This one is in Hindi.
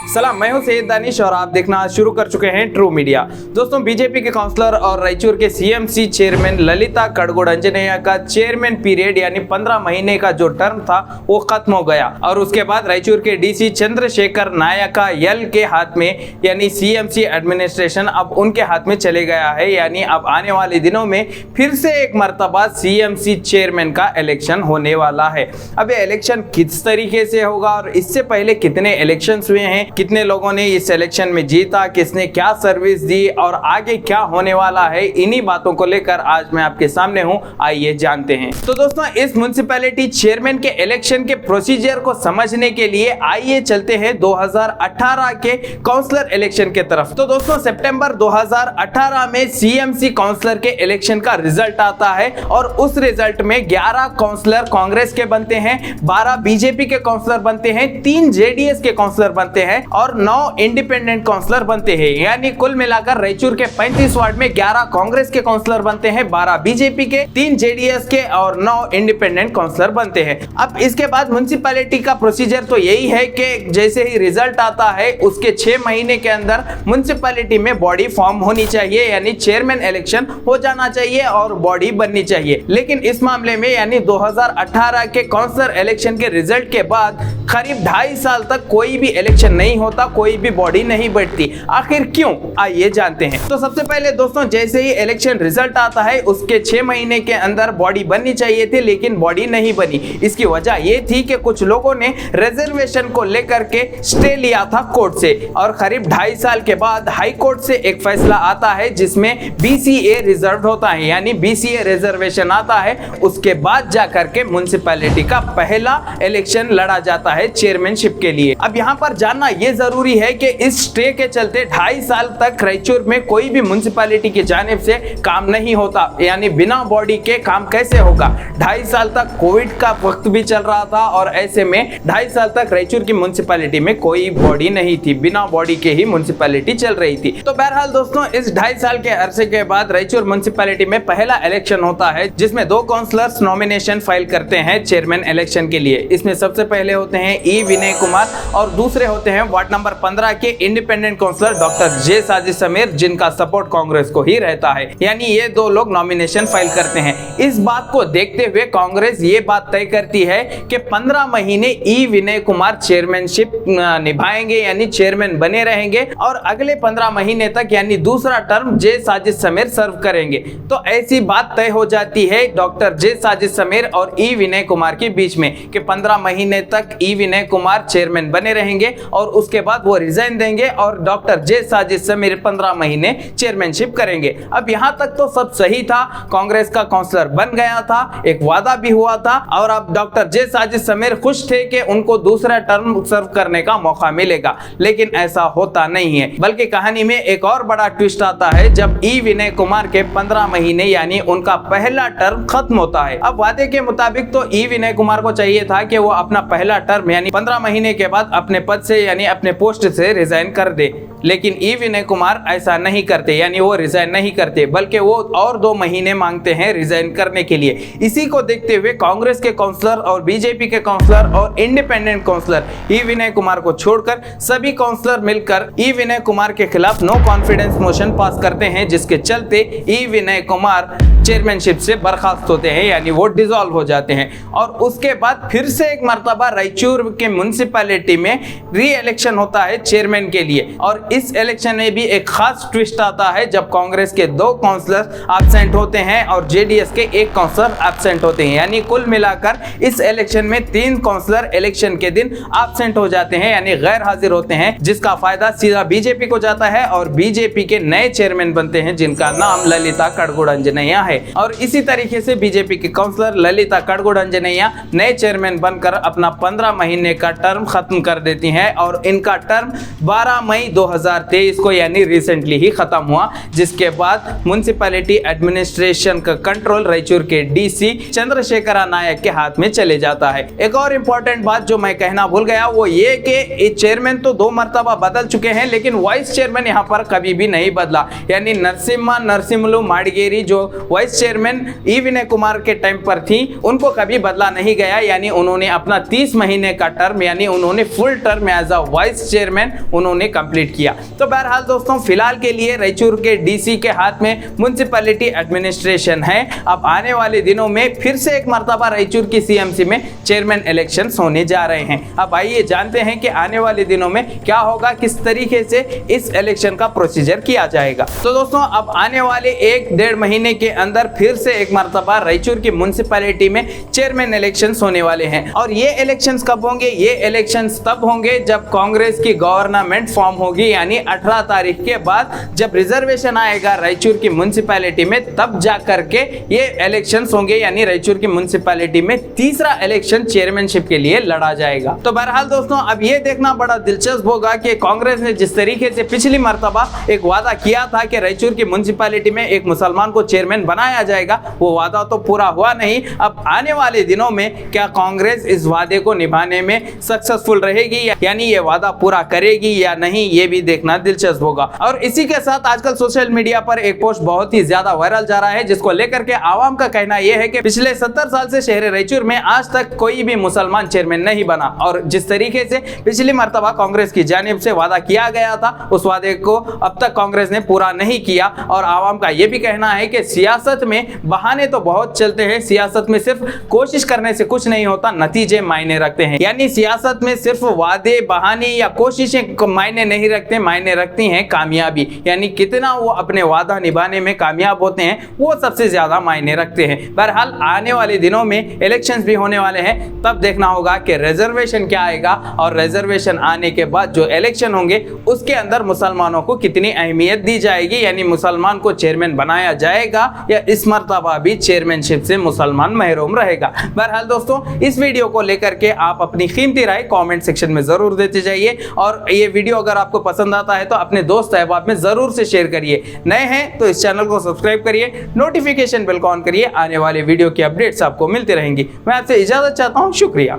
सलाम, मैं हूं सैयद दानिश और आप देखना शुरू कर चुके हैं ट्रू मीडिया। दोस्तों, बीजेपी के काउंसलर और रायचूर के सीएमसी चेयरमैन ललिता कडगोड अंजनेया का चेयरमैन पीरियड यानी 15 महीने का जो टर्म था वो खत्म हो गया और उसके बाद रायचूर के डीसी चंद्रशेखर नायका यल के हाथ में यानी सीएमसी एडमिनिस्ट्रेशन अब उनके हाथ में चले गया है। यानी अब आने वाले दिनों में फिर से एक मर्तबा सीएमसी चेयरमैन का इलेक्शन होने वाला है। अब ये इलेक्शन किस तरीके से होगा और इससे पहले कितने इलेक्शन हुए हैं, कितने लोगों ने इस इलेक्शन में जीता, किसने क्या सर्विस दी और आगे क्या होने वाला है, इन्हीं बातों को लेकर आज मैं आपके सामने हूं। आइए जानते हैं। तो दोस्तों, इस म्युनिसिपैलिटी चेयरमैन के इलेक्शन के प्रोसीजर को समझने के लिए आइए चलते हैं 2018 के काउंसलर इलेक्शन के तरफ। तो दोस्तों, सितंबर 2018 में सीएमसी काउंसलर के इलेक्शन का रिजल्ट आता है और उस रिजल्ट में 11 काउंसलर कांग्रेस के बनते हैं, 12 बीजेपी के काउंसलर बनते हैं, 3 जेडीएस के काउंसलर बनते हैं और 9 इंडिपेंडेंट काउंसलर बनते हैं। यानी कुल मिलाकर रायचूर के 35 वार्ड में 11 कांग्रेस के काउंसलर बनते हैं, 12 बीजेपी के, 3 जेडीएस के और 9 इंडिपेंडेंट काउंसलर बनते हैं। अब इसके बाद म्युनिसिपैलिटी का प्रोसीजर तो यही है कि जैसे ही रिजल्ट आता है उसके 6 महीने के अंदर म्युनिसिपैलिटी में बॉडी फॉर्म होनी चाहिए, यानी चेयरमैन इलेक्शन हो जाना चाहिए और बॉडी बननी चाहिए। लेकिन इस मामले में यानी 2018 के काउंसलर इलेक्शन के रिजल्ट के बाद करीब 2.5 साल तक कोई भी इलेक्शन नहीं होता, कोई भी बॉडी नहीं बैठती। आखिर क्यों, आइए जानते हैं। तो सबसे पहले दोस्तों, जैसे ही इलेक्शन रिजल्ट आता है उसके 6 महीने के अंदर बॉडी बननी चाहिए थी, लेकिन बॉडी नहीं बनी। इसकी वजह ये थी कि कुछ लोगों ने रिजर्वेशन को लेकर के स्टे लिया था कोर्ट से और करीब 2.5 साल के बाद हाई कोर्ट से एक फैसला आता है जिसमें बीसीए रिजर्व होता है, यानी बीसीए रिजर्वेशन आता है। उसके बाद जाकर के म्युनिसिपैलिटी का पहला इलेक्शन लड़ा जाता है चेयरमैनशिप के लिए। अब यहाँ पर जानना यह जरूरी है कि इस स्टे के चलते 2.5 साल तक रायचूर में कोई भी म्युनिसिपैलिटी की जानिब से काम नहीं होता, यानी बिना बॉडी के काम कैसे होगा। 2.5 साल तक कोविड का वक्त भी चल रहा था और ऐसे में 2.5 साल तक रायचूर की म्युनिसिपैलिटी में कोई बॉडी नहीं थी, बिना बॉडी के ही म्युनिसिपैलिटी चल रही थी। तो बहरहाल दोस्तों, इस 2.5 साल के अरसे के बाद रायचूर म्युनिसिपैलिटी में पहला इलेक्शन होता है जिसमें 2 काउंसलर्स नॉमिनेशन फाइल करते हैं चेयरमैन इलेक्शन के लिए। इसमें सबसे पहले होते हैं ई विनय कुमार और दूसरे होते हैं वार्ड नंबर 15 के इंडिपेंडेंट काउंसलर डॉक्टर जे साजिद समीर, जिनका सपोर्ट कांग्रेस को ही रहता है। यानी ये 2 लोग नॉमिनेशन फाइल करते हैं। इस बात को देखते हुए कांग्रेस ये बात तय करती है कि 15 महीने ई विनय कुमार चेयरमैनशिप निभाएंगे, यानी चेयरमैन बने रहेंगे और अगले 15 महीने तक यानी दूसरा टर्म जे साजिद समीर सर्व करेंगे। तो ऐसी बात तय हो जाती है डॉक्टर जे साजिद समीर और ई विनय कुमार के बीच में कि 15 महीने तक ई विनय कुमार चेयरमैन बने रहेंगे और उसके बाद वो रिजाइन देंगे और डॉक्टर जे साजिद समीर 15 महीने चेयरमैनशिप करेंगे। अब यहाँ तक तो सब सही था, कांग्रेस का काउंसलर बन गया था, एक वादा भी हुआ था और अब डॉक्टर जे साजिद समीर खुश थे कि उनको दूसरा टर्म सर्व करने का मौका मिलेगा। लेकिन ऐसा होता नहीं है, बल्कि कहानी में एक और बड़ा ट्विस्ट आता है जब ई विनय कुमार के 15 महीने यानी उनका पहला टर्म खत्म होता है। अब वादे के मुताबिक तो ई विनय कुमार को चाहिए था कि वो अपना पहला टर्म यानी 15 महीने के बाद अपने पद से यानी अपने पोस्ट से रिजाइन कर दे, लेकिन ई विनय कुमार ऐसा नहीं करते, यानी वो रिजाइन नहीं करते बल्कि वो और 2 महीने मांगते हैं रिजाइन करने के लिए। इसी को देखते हुए कांग्रेस के काउंसलर और बीजेपी के काउंसलर और इंडिपेंडेंट काउंसलर ई विनय कुमार को छोड़कर सभी काउंसलर मिलकर ई विनय कुमार के खिलाफ नो कॉन्फिडेंस मोशन पास करते हैं, जिसके चलते ई विनय कुमार चेयरमैनशिप से बर्खास्त होते हैं, यानी वो डिसॉल्व हो जाते हैं। और उसके बाद फिर से एक मर्तबा रायचूर के म्युनिसिपैलिटी में री इलेक्शन होता है चेयरमैन के लिए और इस इलेक्शन में भी एक खास ट्विस्ट आता है जब कांग्रेस के 2 काउंसलर एब्सेंट होते हैं और जेडीएस के 1 काउंसलर एब्सेंट होते हैं। यानी कुल मिलाकर इस इलेक्शन में 3 काउंसलर इलेक्शन के दिन एब्सेंट हो जाते हैं, यानी गैर हाजिर होते हैं, जिसका फायदा सीधा बीजेपी को जाता है और बीजेपी के नए चेयरमैन बनते हैं जिनका नाम ललिता कडगोड अंजनेया है। और इसी तरीके से बीजेपी के काउंसलर ललिता कडगोड अंजनेया नए चेयरमैन बनकर अपना 15 महीने का टर्म खत्म कर देती हैं और इनका टर्म 12 मई 2023 को यानी रिसेंटली ही खत्म हुआ, जिसके बाद म्युनिसिपैलिटी एडमिनिस्ट्रेशन का कंट्रोल रायचूर के डीसी चंद्रशेखर नायक के हाथ में चले जाता है। एक और इंपॉर्टेंट बात जो मैं कहना भूल गया वो ये कि चेयरमैन तो 2 मर्तबा बदल चुके हैं, लेकिन वाइस चेयरमैन यहाँ पर कभी भी नहीं बदला, यानी नरसिम्हा नरसिम्हलू माडगेरी जो वाइस वाइस चेयरमैन ई विनय कुमार के टाइम पर थी उनको कभी बदला नहीं गया, यानी उन्होंने अपना 30 महीने का टर्म यानी उन्होंने full term as a vice chairman उन्होंने कंप्लीट किया। तो बहरहाल दोस्तों फिलहाल के लिए रायचूर के डीसी के हाथ में म्युनिसिपैलिटी एडमिनिस्ट्रेशन है। अब आने वाले दिनों में फिर से एक मर्तबा रायचूर की सीएमसी में चेयरमैन इलेक्शन होने जा रहे हैं। अब आइए जानते हैं कि आने वाले दिनों में क्या होगा, किस तरीके से इस इलेक्शन का प्रोसीजर किया जाएगा। तो दोस्तों अब आने वाले 1-1.5 महीने के अंदर फिर से एक मर्तबा रायचूर की म्युनिसिपैलिटी में चेयरमैन इलेक्शंस होने वाले हैं। और ये इलेक्शंस कब होंगे? ये इलेक्शंस तब होंगे जब कांग्रेस की गवर्नमेंट फॉर्म होगी, यानी 18 तारीख के बाद जब रिजर्वेशन आएगा रायचूर की म्युनिसिपैलिटी में, तब जा करके ये इलेक्शंस होंगे, यानी रायचूर की म्युनिसिपैलिटी में तीसरा इलेक्शन चेयरमैनशिप के लिए लड़ा जाएगा। तो बहरहाल दोस्तों अब ये देखना बड़ा दिलचस्प होगा कि कांग्रेस ने जिस तरीके से पिछली मर्तबा एक वादा किया था कि रायचूर की म्युनिसिपैलिटी में एक मुसलमान को चेयरमैन बनाया जाएगा, वो वादा तो पूरा हुआ नहीं। अब आने वाले दिनों में क्या कांग्रेस इस वादे को निभाने में सक्सेसफुल रहेगी, यानी ये वादा पूरा करेगी या नहीं, ये भी देखना दिलचस्प होगा। और इसी के साथ आजकल सोशल मीडिया पर एक पोस्ट बहुत ही ज्यादा वायरल जा रहा है, जिसको लेकर के आवाम का कहना यह है कि पिछले 70 साल से शहर रायचूर में आज तक कोई भी मुसलमान चेयरमैन नहीं बना, और जिस तरीके से पिछली मर्तबा कांग्रेस की जानिब से वादा किया गया था उस वादे को अब तक कांग्रेस ने पूरा नहीं किया। और आवाम का यह भी कहना है कि सियासत में बहाने तो बहुत चलते हैं, सियासत में सिर्फ कोशिश करने से कुछ नहीं होता, नतीजे मायने रखते हैं। यानी सियासत में सिर्फ वादे बहाने या कोशिशें मायने नहीं रखते, मायने रखती हैं कामयाबी, यानी कितना वो अपने वादा निभाने में कामयाब होते हैं, वो सबसे ज्यादा मायने रखते हैं। बहरहाल आने वाले दिनों में इलेक्शंस भी होने वाले हैं, तब देखना होगा कि रिजर्वेशन क्या आएगा, और रिजर्वेशन आने के बाद जो इलेक्शन होंगे उसके अंदर मुसलमानों को कितनी अहमियत दी जाएगी, यानी मुसलमान को चेयरमैन बनाया जाएगा या इस मर्तबा भी चेयरमैनशिप से मुसलमान महरूम रहेगा। बहरहाल दोस्तों इस वीडियो को लेकर के आप अपनी कीमती राय कमेंट सेक्शन में जरूर देते जाइए, और ये वीडियो अगर आपको पसंद आता है तो अपने दोस्त अहबाब में जरूर से शेयर करिए। नए हैं तो इस चैनल को सब्सक्राइब करिए, नोटिफिकेशन बेल को ऑन करिए, आने वाले वीडियो की अपडेट्स आपको मिलती रहेंगी। मैं आपसे इजाजत चाहता हूँ, शुक्रिया।